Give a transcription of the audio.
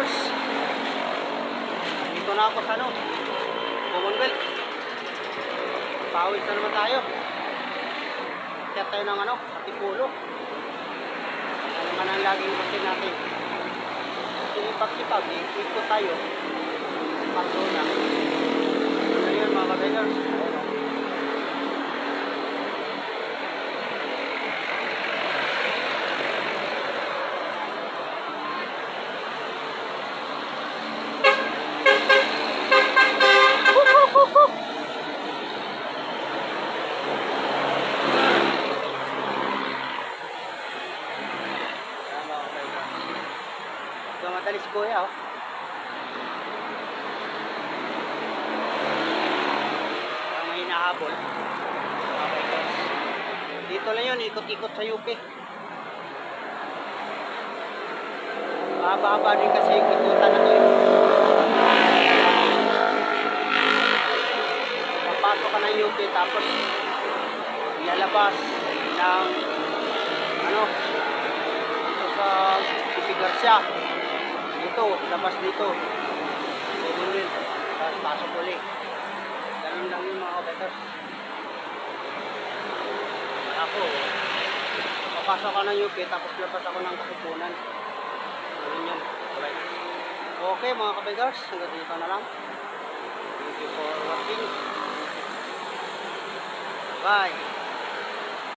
kabigars. Dito na ako sa Commonwealth. Pawis na naman tayo. Kaya tayo ng Katipulo. Ano naman ang laging routine natin. Sipag-sipag, ikot tayo. Paso na. Ano yun mga kabigars? Madalis kuya ang may hinahabol. Okay guys, dito lang yun, ikot-ikot sa UP. Mahaba-haba din kasi yung ikutan na to papasok ka ng UP tapos ilalabas ng dito sa Garcia. Dito, labas dito. Tapos pasok ulit. Ganun lang yung mga kabigars. Ako, papasok ka ng UP tapos labas ako ng Katipunan. Ganun yun. Okay mga kabigars, hanggang dito na lang. Thank you for watching. Bye.